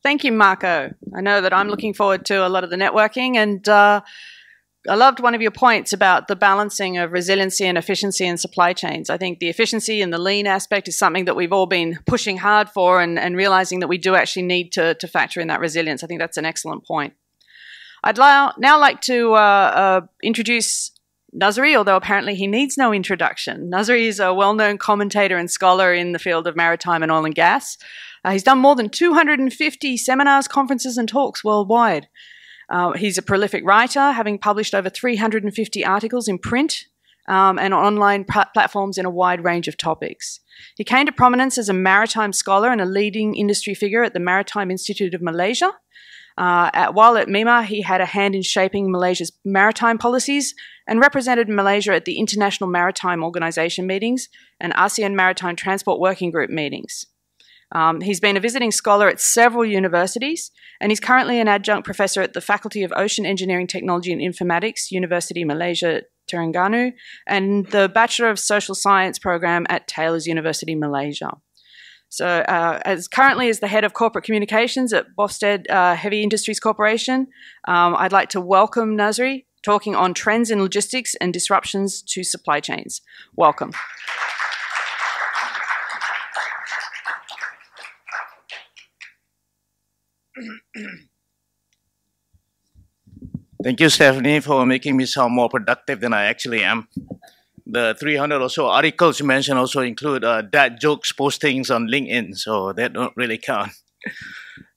Thank you, Marco. I know that I'm looking forward to a lot of the networking, and I loved one of your points about the balancing of resiliency and efficiency in supply chains. I think the efficiency and the lean aspect is something that we've all been pushing hard for, and realizing that we do actually need to factor in that resilience. I think that's an excellent point. I'd now like to introduce Nazery, although apparently he needs no introduction. Nazery is a well-known commentator and scholar in the field of maritime and oil and gas. He's done more than 250 seminars, conferences, and talks worldwide. He's a prolific writer, having published over 350 articles in print and on online platforms in a wide range of topics. He came to prominence as a maritime scholar and a leading industry figure at the Maritime Institute of Malaysia. While at MIMA, he had a hand in shaping Malaysia's maritime policies and represented Malaysia at the International Maritime Organization meetings and ASEAN Maritime Transport Working Group meetings. He's been a visiting scholar at several universities, and he's currently an adjunct professor at the Faculty of Ocean Engineering Technology and Informatics, University Malaysia, Terengganu, and the Bachelor of Social Science program at Taylor's University, Malaysia. So currently as the head of corporate communications at Boustead Heavy Industries Corporation, I'd like to welcome Nazery, talking on trends in logistics and disruptions to supply chains. Welcome. Thank you, Stephanie, for making me sound more productive than I actually am. The 300 or so articles you mentioned also include dad jokes postings on LinkedIn, so that don't really count.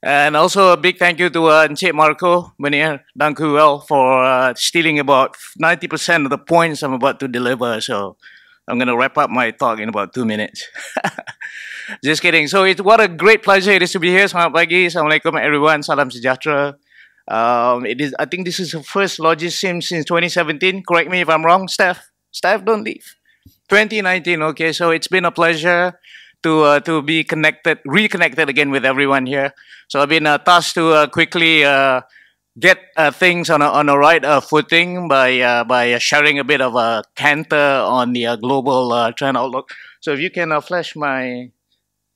And also a big thank you to Encik Marco, Meneer Danku Well, for stealing about 90% of the points I'm about to deliver. So I'm going to wrap up my talk in about 2 minutes. Just kidding. So what a great pleasure it is to be here. Selamat pagi. Assalamualaikum everyone. Salam sejahtera. I think this is the first LogiSYM since 2017. Correct me if I'm wrong, Steph. Steph, don't leave. 2019. Okay, so it's been a pleasure to be reconnected again with everyone here. So I've been tasked to quickly get things on a right footing by sharing a bit of a canter on the global trend outlook. So if you can flash my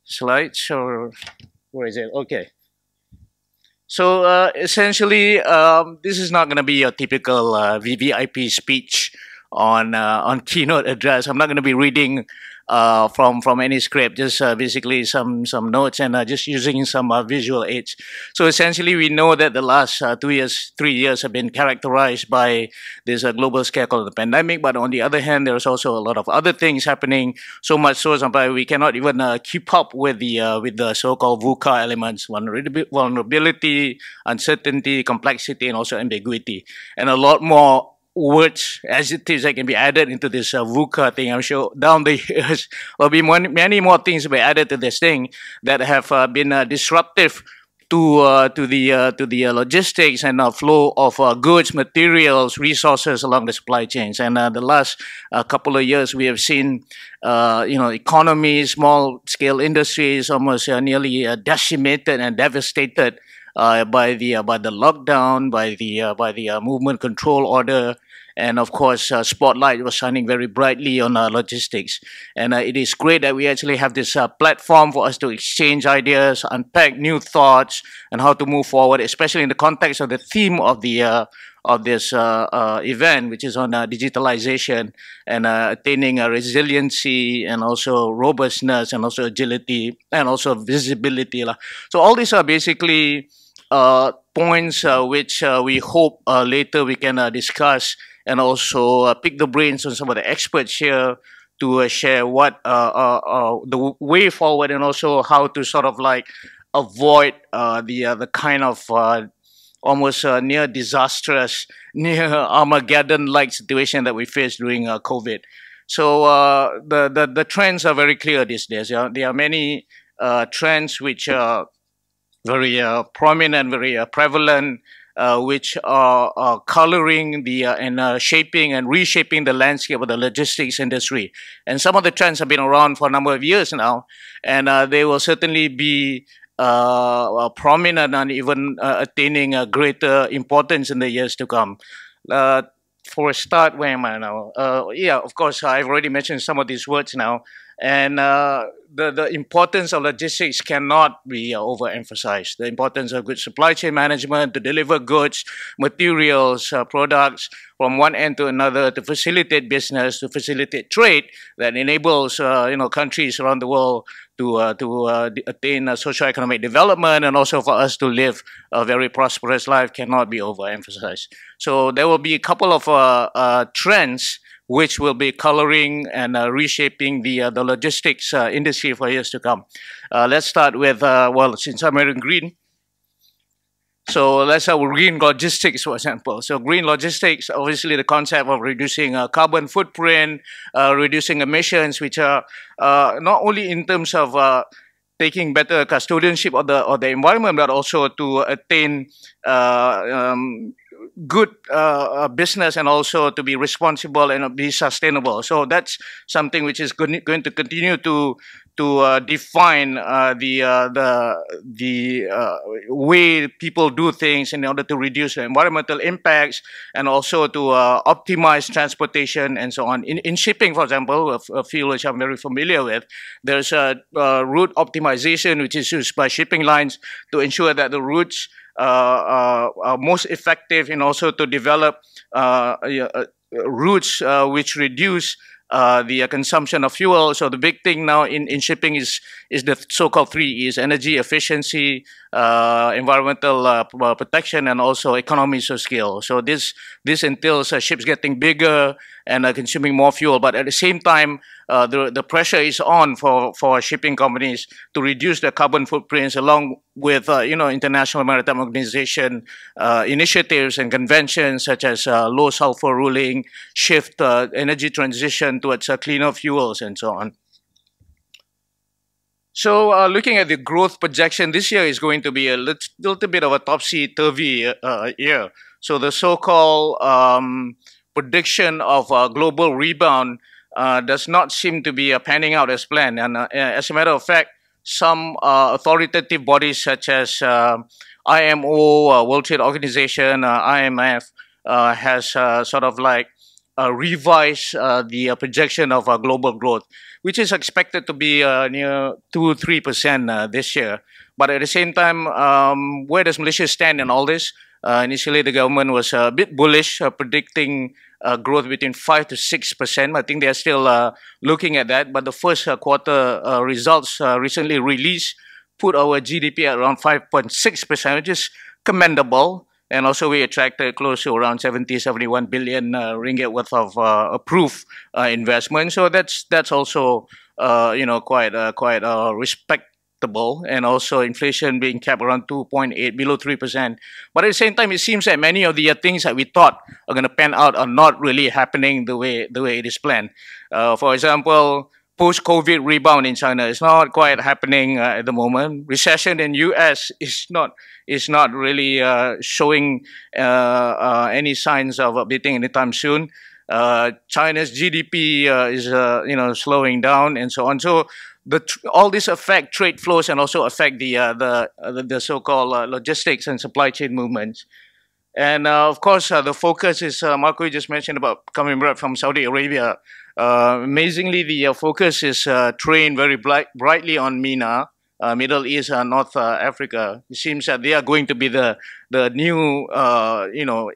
slides, or where is it? Okay. So essentially, this is not going to be a typical VVIP speech on keynote address. I'm not going to be reading from any script, just basically some notes and just using some visual aids. So essentially, we know that the last 3 years have been characterized by this global scale called the pandemic. But on the other hand, there's also a lot of other things happening. So much so that we cannot even keep up with the so-called VUCA elements: vulnerability, uncertainty, complexity, and also ambiguity, and a lot more words, adjectives that can be added into this VUCA thing. I'm sure down the years there'll be many more things to be added to this thing that have been disruptive to the logistics and flow of goods, materials, resources along the supply chains. And the last couple of years, we have seen economies, small-scale industries almost nearly decimated and devastated by the lockdown, by the movement control order, and of course, spotlight was shining very brightly on logistics. And it is great that we actually have this platform for us to exchange ideas, unpack new thoughts, and how to move forward, especially in the context of the theme of this event, which is on digitalization and attaining resiliency and also robustness and also agility and also visibility. So all these are basically points which we hope later we can discuss and also pick the brains on some of the experts here to share what the way forward and also how to sort of like avoid the kind of almost near disastrous, near Armageddon-like situation that we faced during COVID. So the trends are very clear these days. There are many trends which are very prominent, very prevalent, which are coloring and shaping and reshaping the landscape of the logistics industry. And some of the trends have been around for a number of years now, and they will certainly be prominent and even attaining a greater importance in the years to come. For a start, where am I now? Yeah, of course, I've already mentioned some of these words now. And the importance of logistics cannot be overemphasized. The importance of good supply chain management to deliver goods, materials, products from one end to another, to facilitate business, to facilitate trade that enables countries around the world to attain socio-economic development, and also for us to live a very prosperous life cannot be overemphasized. So there will be a couple of trends which will be coloring and reshaping the logistics industry for years to come. Let's start with, well, since I'm wearing green, so let's have green logistics, for example. So green logistics, obviously the concept of reducing carbon footprint, reducing emissions, which are not only in terms of taking better custodianship of the environment, but also to attain good business, and also to be responsible and be sustainable. So that's something which is going to continue to define the way people do things in order to reduce the environmental impacts, and also to optimize transportation and so on. In shipping, for example, a field which I'm very familiar with, there's a route optimization which is used by shipping lines to ensure that the routes are most effective, and also to develop routes which reduce the consumption of fuel. So the big thing now in shipping is the so-called 3 E's: energy efficiency, environmental protection, and also economies of scale. So this entails ships getting bigger and consuming more fuel, but at the same time, the pressure is on for shipping companies to reduce their carbon footprints, along with International Maritime Organization initiatives and conventions such as low sulfur ruling, shift energy transition towards cleaner fuels, and so on. So looking at the growth projection, this year is going to be a little bit of a topsy-turvy year. So the so-called prediction of a global rebound does not seem to be panning out as planned. And as a matter of fact, some authoritative bodies such as IMO, World Trade Organization, IMF, has sort of like revised the projection of global growth, which is expected to be near 2-3% this year. But at the same time, where does Malaysia stand in all this? Initially, the government was a bit bullish, predicting growth between 5 to 6%. I think they are still looking at that. But the first quarter results recently released put our GDP at around 5.6%, which is commendable. And also, we attracted close to around 71 billion ringgit worth of approved investment. So that's also quite respectable. And also inflation being capped around 2.8, below 3%. But at the same time, it seems that many of the things that we thought are going to pan out are not really happening the way it is planned. For example, post-COVID rebound in China is not quite happening at the moment. Recession in US is not really showing any signs of abating anytime soon. China's GDP is slowing down, and so on. So all this affect trade flows, and also affect the so-called logistics and supply chain movements. And of course, the focus is, Marco just mentioned about coming back from Saudi Arabia. Amazingly, the focus is trained very brightly on MENA, Middle East and North Africa. It seems that they are going to be the new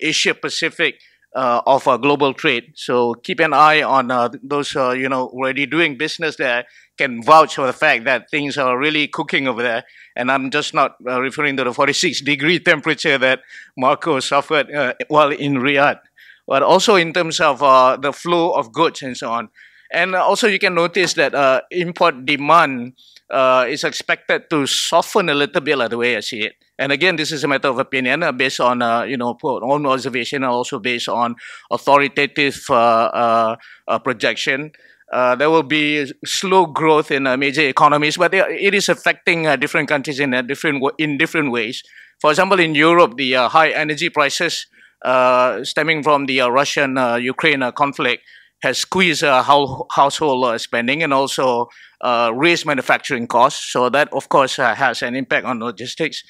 Asia Pacific of global trade. So keep an eye on those already doing business there, can vouch for the fact that things are really cooking over there. And I'm just not referring to the 46-degree temperature that Marco suffered while in Riyadh, but also in terms of the flow of goods and so on. And also you can notice that import demand is expected to soften a little bit, like the way I see it. And again, this is a matter of opinion based on own observation, and also based on authoritative projection. There will be slow growth in major economies, but it is affecting different countries in different ways. For example, in Europe, the high energy prices stemming from the Russian-Ukraine conflict has squeezed household spending, and also raised manufacturing costs. So that, of course, has an impact on logistics.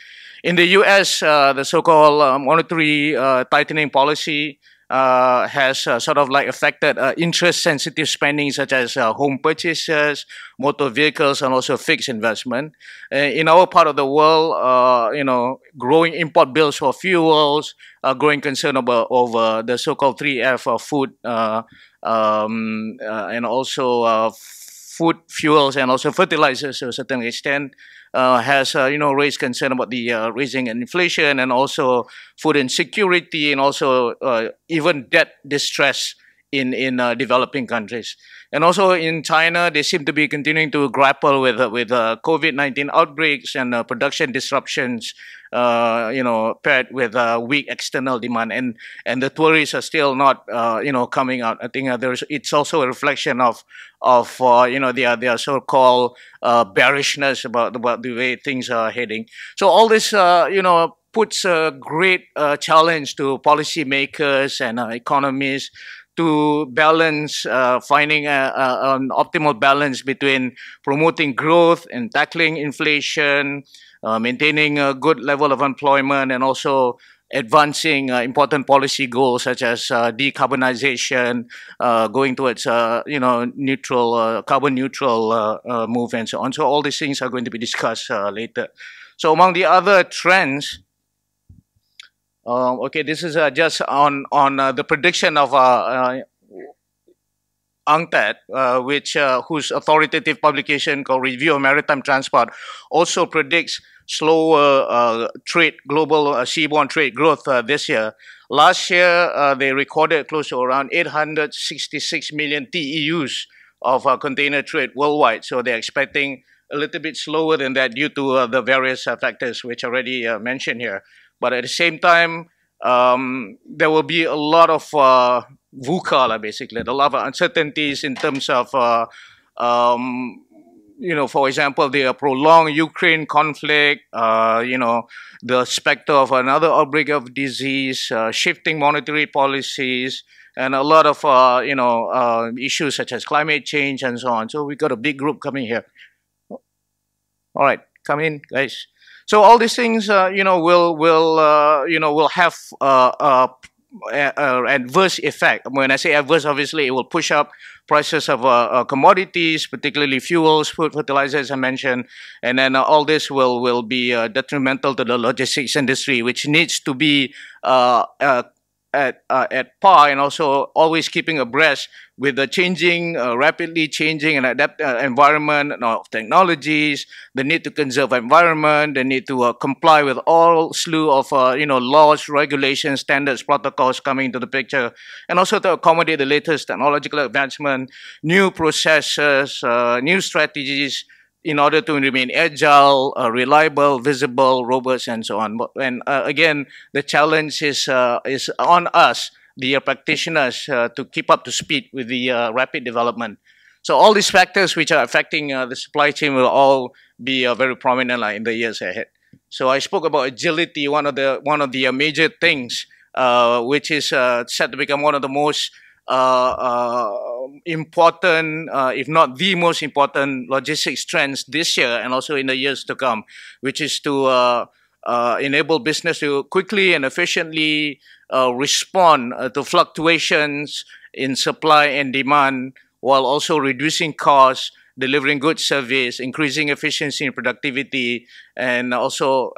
In the US, the so-called monetary tightening policy has sort of like affected interest-sensitive spending such as home purchases, motor vehicles, and also fixed investment. In our part of the world, growing import bills for fuels, growing concern over the so-called 3F food, and also food, fuels, and also fertilizers to a certain extent, has raised concern about the raising inflation and also food insecurity and also even debt distress in developing countries. And also in China, they seem to be continuing to grapple with COVID-19 outbreaks and production disruptions, paired with weak external demand, and the tourists are still not coming out. I think it's also a reflection of their so-called bearishness about the way things are heading. So all this puts a great challenge to policymakers and economists to balance, finding an optimal balance between promoting growth and tackling inflation, maintaining a good level of employment, and also advancing important policy goals such as decarbonization, going towards neutral, carbon neutral move, and so on. So all these things are going to be discussed later. So among the other trends, okay, this is just on the prediction of UNCTAD, whose authoritative publication called Review of Maritime Transport also predicts slower global seaborne trade growth this year. Last year, they recorded close to around 866 million TEUs of container trade worldwide. So they're expecting a little bit slower than that due to the various factors which I already mentioned here. But at the same time, there will be a lot of VUCA, basically, a lot of uncertainties in terms of, for example, the prolonged Ukraine conflict, the specter of another outbreak of disease, shifting monetary policies, and a lot of, issues such as climate change and so on. So we got a big group coming here. All right, come in, guys. So all these things, will have adverse effect. When I say adverse, obviously it will push up prices of commodities, particularly fuels, food, fertilizers, I mentioned, and then all this will be detrimental to the logistics industry, which needs to be at par and also always keeping abreast with the changing, rapidly changing and adapt environment of technologies, the need to conserve environment, the need to comply with all slew of laws, regulations, standards, protocols coming into the picture, and also to accommodate the latest technological advancement, new processes, new strategies, in order to remain agile, reliable, visible, robust, and so on. And again, the challenge is on us, the practitioners, to keep up to speed with the rapid development. So all these factors which are affecting the supply chain will all be very prominent in the years ahead. So I spoke about agility, one of the major things which is set to become one of the most important, if not the most important logistics trends this year and also in the years to come, which is to enable business to quickly and efficiently respond to fluctuations in supply and demand while also reducing costs, delivering good service, increasing efficiency and productivity, and also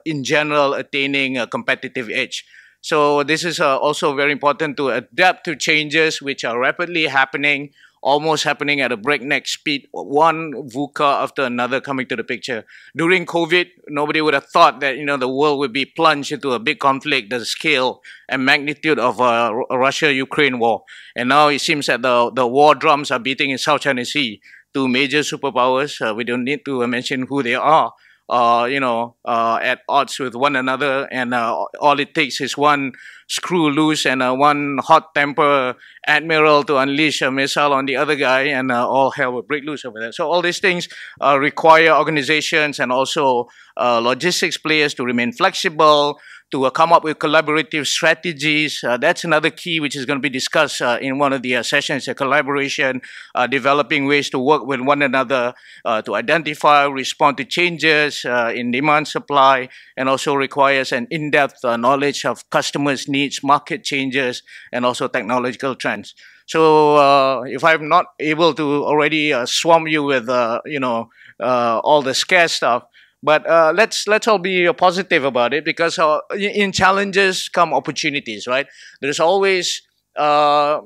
in general attaining a competitive edge. So this is also very important to adapt to changes which are rapidly happening, almost happening at a breakneck speed, one VUCA after another coming to the picture. During COVID, nobody would have thought that the world would be plunged into a big conflict, the scale and magnitude of Russia-Ukraine war. And now it seems that the war drums are beating in South China Sea. Two major superpowers, we don't need to mention who they are, at odds with one another, and all it takes is one screw loose and one hot temper admiral to unleash a missile on the other guy, and all hell will break loose over there. So all these things require organizations and also logistics players to remain flexible, to come up with collaborative strategies. That's another key which is going to be discussed in one of the sessions, collaboration, developing ways to work with one another to identify, respond to changes in demand supply, and also requires an in-depth knowledge of customers' needs, market changes, and also technological trends. So if I'm not able to already swarm you with, all the scare stuff, but let's all be positive about it, because in challenges come opportunities, right? There's always a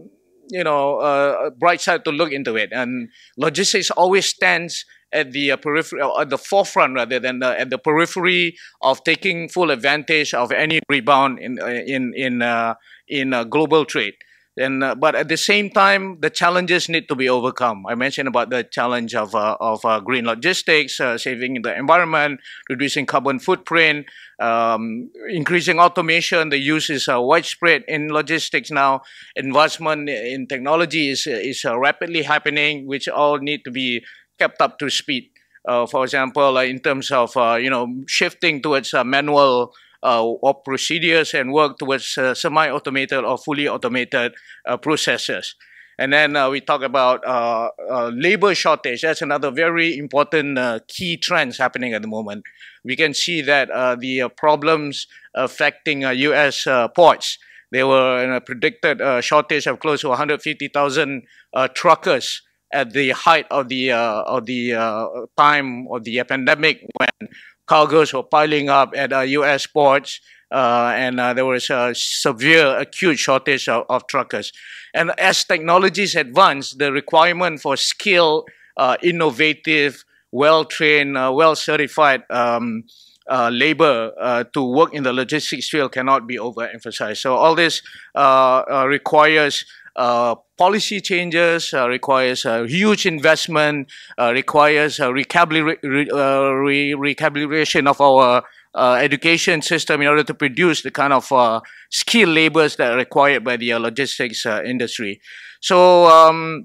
bright side to look into it, and logistics always stands at the periphery, at the forefront rather than at the periphery of taking full advantage of any rebound in global trade. And but at the same time, the challenges need to be overcome. I mentioned about the challenge of green logistics, saving the environment, reducing carbon footprint, increasing automation. The use is widespread in logistics now. Investment in technology is rapidly happening, which all need to be kept up to speed. For example, in terms of shifting towards manual or procedures and work towards semi-automated or fully automated processes. And then we talk about labor shortage. That's another very important key trends happening at the moment. We can see that the problems affecting U.S. ports. There were a predicted shortage of close to 150,000 truckers at the height of the time of the pandemic, when cargoes were piling up at U.S. ports, and there was a severe, acute shortage of truckers. And as technologies advance, the requirement for skilled, innovative, well-trained, well-certified labor to work in the logistics field cannot be overemphasized. So all this requires policy changes, requires huge investment, requires recalibration of our education system in order to produce the kind of skilled labors that are required by the logistics industry. So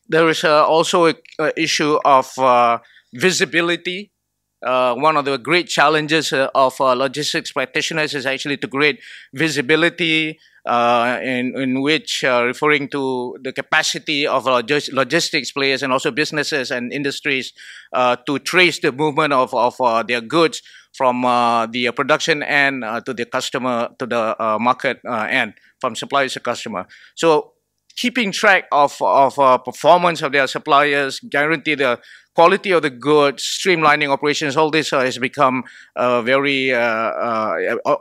there is also an issue of visibility. One of the great challenges of logistics practitioners is actually to create visibility, in which referring to the capacity of logistics players and also businesses and industries to trace the movement of their goods from the production end to the customer, to the market end, from suppliers to customer. So keeping track of performance of their suppliers, guarantee the quality of the goods, streamlining operations, all this has become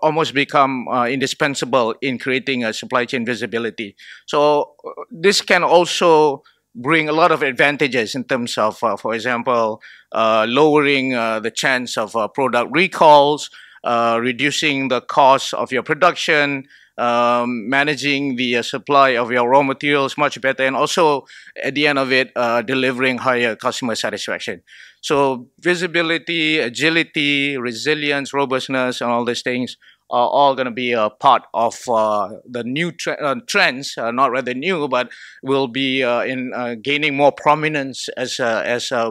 almost become indispensable in creating a supply chain visibility. So this can also bring a lot of advantages in terms of, for example, lowering the chance of product recalls, reducing the cost of your production, managing the supply of your raw materials much better, and also at the end of it, delivering higher customer satisfaction. So visibility, agility, resilience, robustness, and all these things are all going to be a part of the new trends, not rather new, but will be gaining more prominence as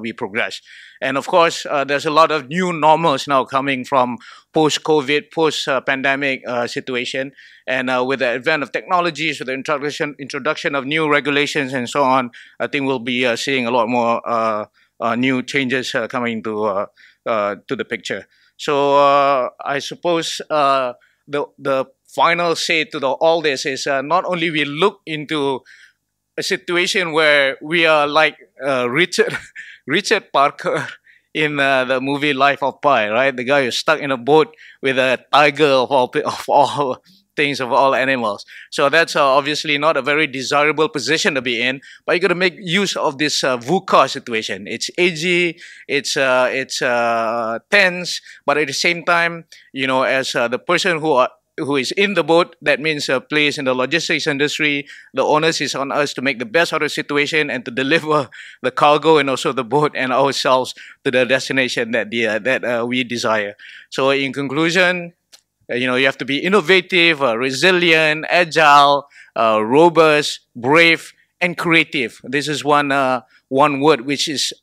we progress. And of course, there's a lot of new normals now coming from post-COVID, post-pandemic situation. And with the advent of technologies, with the introduction of new regulations and so on, I think we'll be seeing a lot more new changes coming to the picture. So I suppose the final say to all this is not only we look into a situation where we are like Richard Parker in the movie Life of Pi, right? The guy who's stuck in a boat with a tiger of all things, of all animals. So that's obviously not a very desirable position to be in, but you got to make use of this VUCA situation. It's edgy, it's tense, but at the same time, as the person who is in the boat, that means plays in the logistics industry, the onus is on us to make the best out of the situation and to deliver the cargo and also the boat and ourselves to the destination that we desire. So in conclusion, you have to be innovative, resilient, agile, robust, brave, and creative. This is one word which is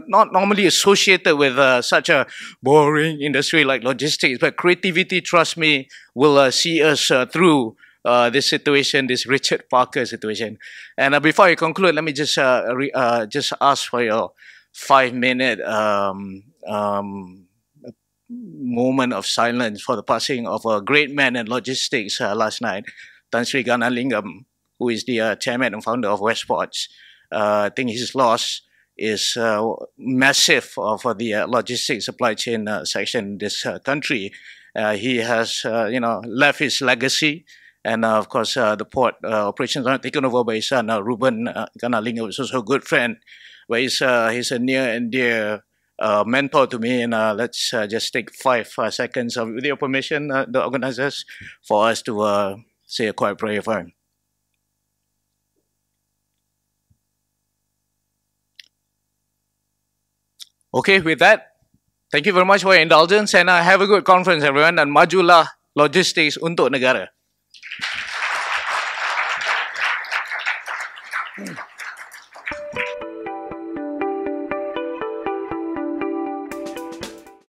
not normally associated with such a boring industry like logistics, but creativity, trust me, will see us through this situation, this Richard Parker situation. And before I conclude, let me just ask for your 5-minute moment of silence for the passing of a great man in logistics last night, Tan Sri Ganalingam, who is the chairman and founder of Westports. I think his loss is massive for the logistics supply chain section in this country. He has, left his legacy, and of course, the port operations are taken over by his son, Ruben Ganalingam, who is also a good friend, but he's a near and dear mentor to me. And let's just take 5 seconds with your permission, the organizers, for us to say a quiet prayer for him. Okay, with that, thank you very much for your indulgence, and have a good conference, everyone, and majulah logistics untuk negara.